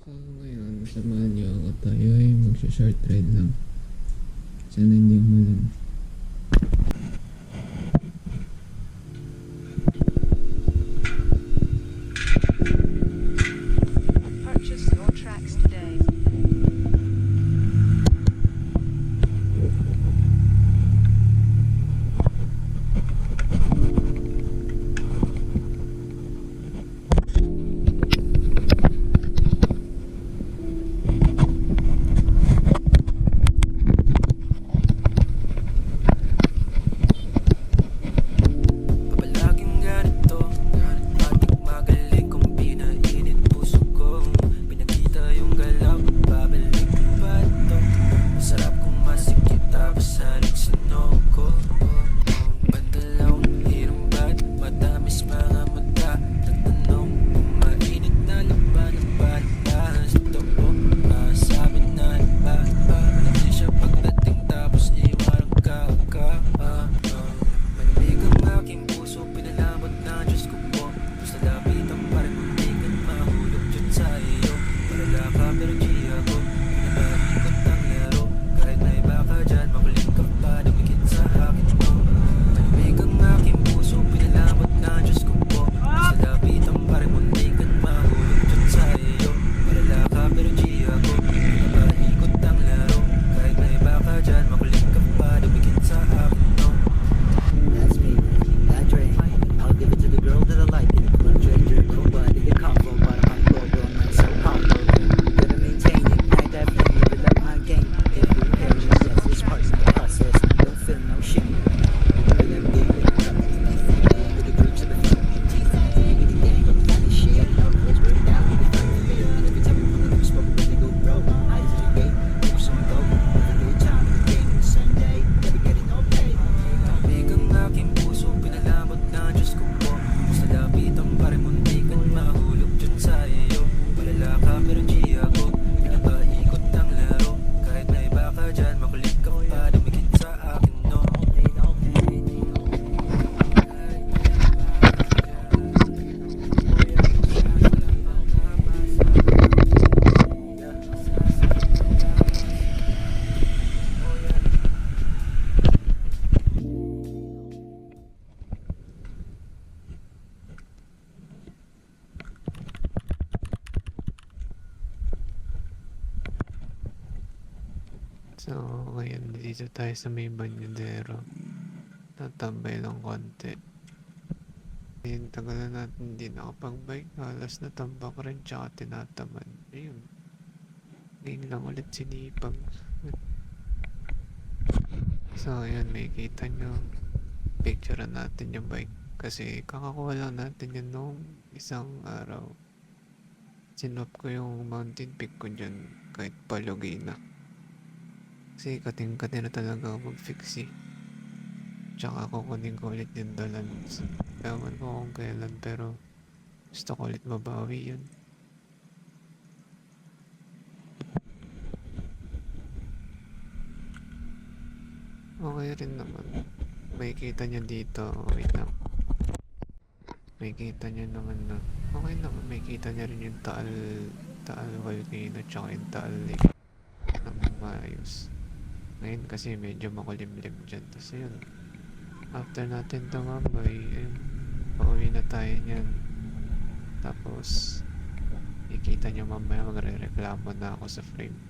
So ngayon, samahan niyo ako, tayo ay magsha-short ride lang. Sana hindi umulan. Purchase your tracks today. Palaging ganito, ating magaling kung pinainit puso ko. Pinakita yung galaw, babalik ba ito? Masarap kung masikip tapos halig sinoko. Bandalaw, hirang ba't matamis mga mata? Nagtanong kung mainit na laban ng batas. Ito ko, masabi na iba. Hindi siya pagdating tapos iwan ang malamig ang aking puso, pinalamot na Diyos ko po. Basta lapitan pa rin muntikan, mahulog dyan sa iyo. Malala ka pero di ako, pinabalikot ang laro. Kahit na iba ka dyan, makulit ka pa, dumikit sa akin mo. Malamig ang aking puso, pinalamot na Diyos ko po. Basta lapitan pa rin muntikan, mahulog dyan sa iyo. Malala ka pero di ako, pinabalikot ang laro. Kahit na iba ka dyan, makulit ka pa, dumikit sa akin mo. That's me, that Dre. I'll give it to the girl that I like in the club. Dre, nobody to combo, but I'm on gold, I'm not so humble. Gotta maintain it, act that thing, live it up my game. If you hear me, yes, it's part of the process. Don't feel no shame. Remember them big with the groups of the front. Give me the game, I'm trying to share. Let's break down with the front. Every time we pull it, we spoke, we go broke. Eyes in the gate, give some go. Every new time in the game, it's Sunday. Never getting no pay. Malamig ang aking puso, pinalamot na Diyos ko po. Sa lapitan pa rin muntikan, mahulog dyan sa iyo. Malala ka pero di ako, pinapaikot ang laro. Kahit na iba ka dyan, makulit ka pa, dumikit sa akin no. So ngayon, dito tayo sa may Banyadero. Tatambay lang konti. Ayun, tagal na natin hindi nakapag-bike. Halos natambak rin, tsaka tinatamad. Ayun. Ngayon lang ulit sinipag. So ayun, may kita nyo. Picturean natin yung bike. Kasi kakakuha lang natin yun noong isang araw. Sinop ko yung mountain peak ko dyan kahit palugi na. Kasi kating-kati na talaga ako mag-fix eh. Tsaka kukunin ko ulit yung Dolans. Ewan ko kung kailan pero gusto ko ulit mabawi yun. Okay rin naman. May kita nyo dito. Wait lang. May kita nyo naman na. Okay naman. May kita nyo rin yung Taal Volcano tsaka yung Taal Lake. Nang maayos. Ngayon kasi medyo makulimlim dyan. Tapos yun. After natin tumambay, pauwi na tayo nyan. Tapos, ikita nyo mamaya magre-reklamo na ako sa frame.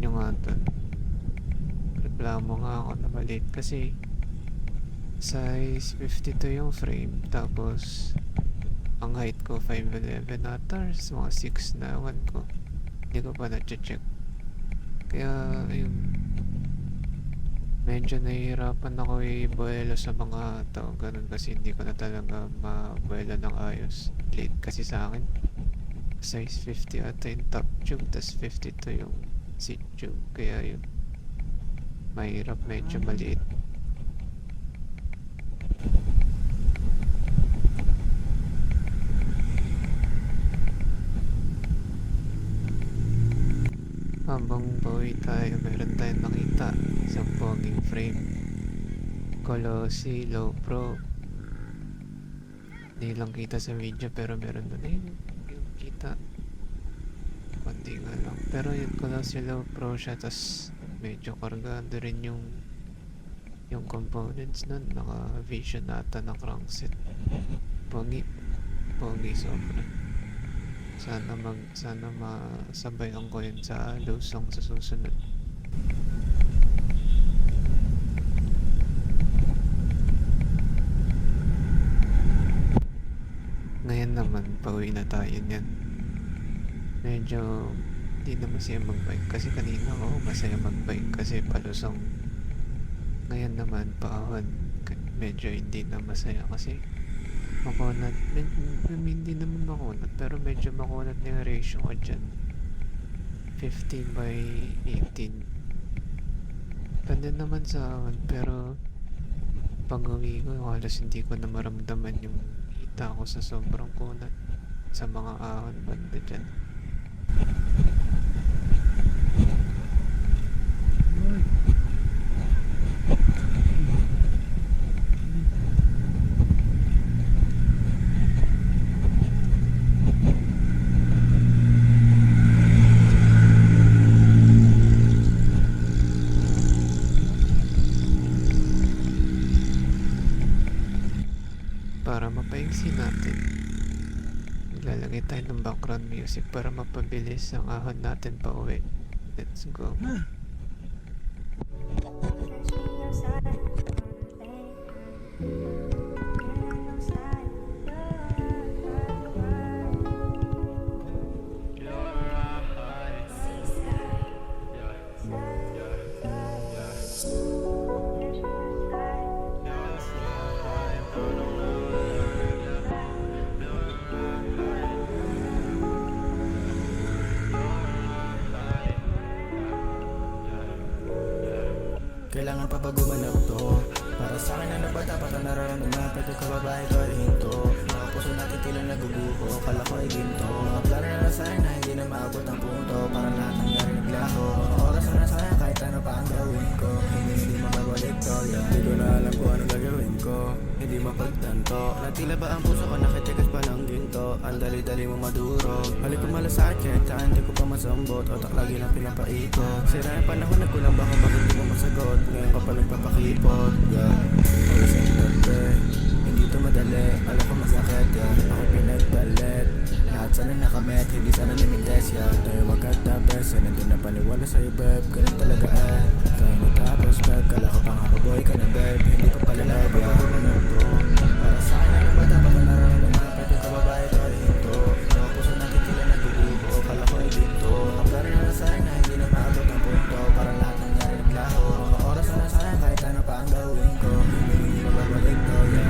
nyo nga dun. Reklamo nga ako na maliit kasi size 52 yung frame, tapos ang height ko 5'11 ata, mga 6 na ewan ko. Hindi ko pa na-check. Kaya ayun, medyo nahihirapan ako i-buelo sa mga tao ganun kasi hindi ko na talaga mabuelo ng ayos. Late kasi sa akin. Size 50 ata yung top tube, tas 52 yung seat tube. Kaya yun, mahirap, medyo maliit. Habang pauwi tayo, meron tayong nakita isang poging frame. Colossi Low Pro. Hindi lang kita sa video pero meron doon yung kita. Konti nga lang. Pero yung Colossi Low Pro siya, tas medyo kargado rin yung components nun. Naka vision ata na crankset. Pogi. Pogi sobra. Sana masabayan ko yun sa lusong sa susunod. Ngayon naman, pauwi na tayo niyan. Medyo hindi na masaya magbike kasi kanina ako masaya magbike kasi palusong. Ngayon naman, paahon. Medyo hindi na masaya kasi makunat. Hindi naman makunat pero medyo makunat na yung ratio ko dyan. 15/18. Ganda naman sa akin pero pag uwi ko halos hindi ko na maramdaman yung hita ko sa sobrang kunat sa mga ahon banda dyan. Para mapaigsi natin, ilalagay tayo ng background music para mapabilis ang ahon natin pa uwi. Let's go. Kailangan pa ba gumanap to? Para sa akin na ba dapat ang nararamdaman? Pwede ka babae ko ay hinto. Mga puso natin tila naguguho, kala ko ay ginto. Mga plano na nasayang na hindi na maabot ang punto. Parang lahat nangyari naglaho. Mga oras na nasayang kahit ano pa ang gawin ko. Hindi mababalik to, yeah. Hindi ko na alam kung anong gagawin ko. Hindi mapagtanto. Natila ba ang puso ko nakitigas pa ng ginto? Ang dali-dali mo maduro. Halik ko malasakit, kaya hindi ko pa masambot. Otak lagi lang pinapaikot. Sira yung panahon, nagkulang ba kung bakit di mo masagot? Ngayon ka pa nagpapakipot, yeah. Always in the day. Hindi to madali, alam ko masakit, yeah. Ako pinagpalit. Lahat sana nakamit, hindi sana nimites, yeah. Tayo magkatapes, yan nandun na paniwala sa'yo, babe. Ganun talaga eh. Tayo natapos, babe. Kala ko pang hapaboy ka na, babe. Hindi pa pala love, yeah. Para sa akin, ano ba dapat ang nararamdaman? Pwede ka babae ko ay hinto. Mga puso natin tila naguguho, kala ko ay ginto. Ang plano na nasayang na hindi na maabot ang punto. Parang lahat nangyari naglaho. Mga oras na nasayang kahit ano pa ang gawin ko. Hindi mababalik to, yeah.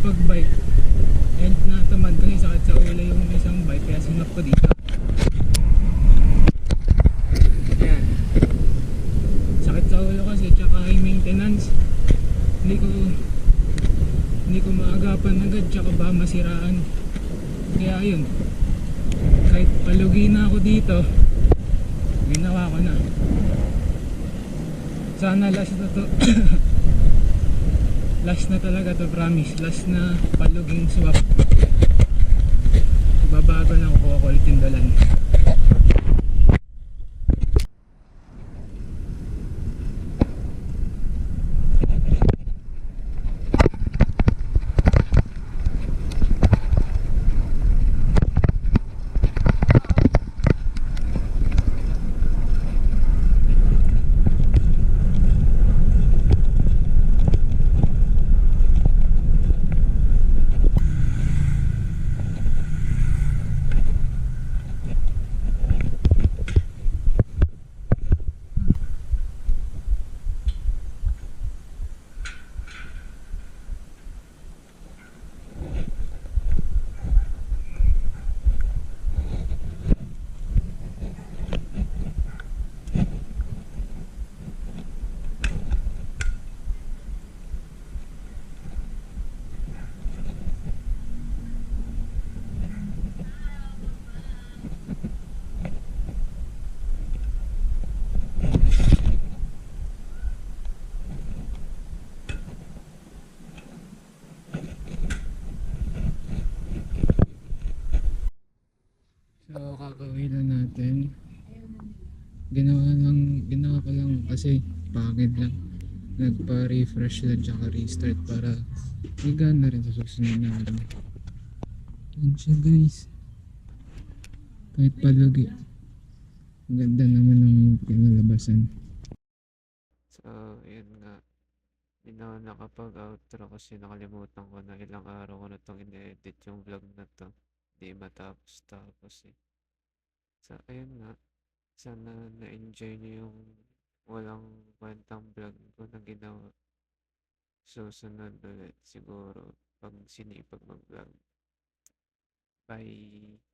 makapag-bike. And natamad kasi sakit sa ulo yung isang bike kaya sinap ko dito. Ayan. Sakit sa ulo kasi tsaka high maintenance. Hindi ko maagapan agad tsaka ba masiraan. Kaya yun. Kahit palugi na ako dito, ginawa ko na. Sana last na to. Last na talaga to, promise. Last na paluging swap. Babago na ako ko ulit yung dalan. So kakauwi na natin. Ginawa ko lang kasi pagod lang. Nagpa-refresh lang tsaka restart para higaan na rin sa susunod na araw. Yan siya guys. Kahit palugi. Ang ganda naman ng pinalabasan. So, yun nga. Hindi na ako nakapag-outro kasi nakalimutan ko na ilang araw ko na itong ine-edit yung vlog na to. Hindi matapos-tapos eh. So, ayun nga. Sana na-enjoy niyo yung walang kwentang vlog ko na ginawa. Susunod ulit siguro pag sinipag mag-vlog. Bye!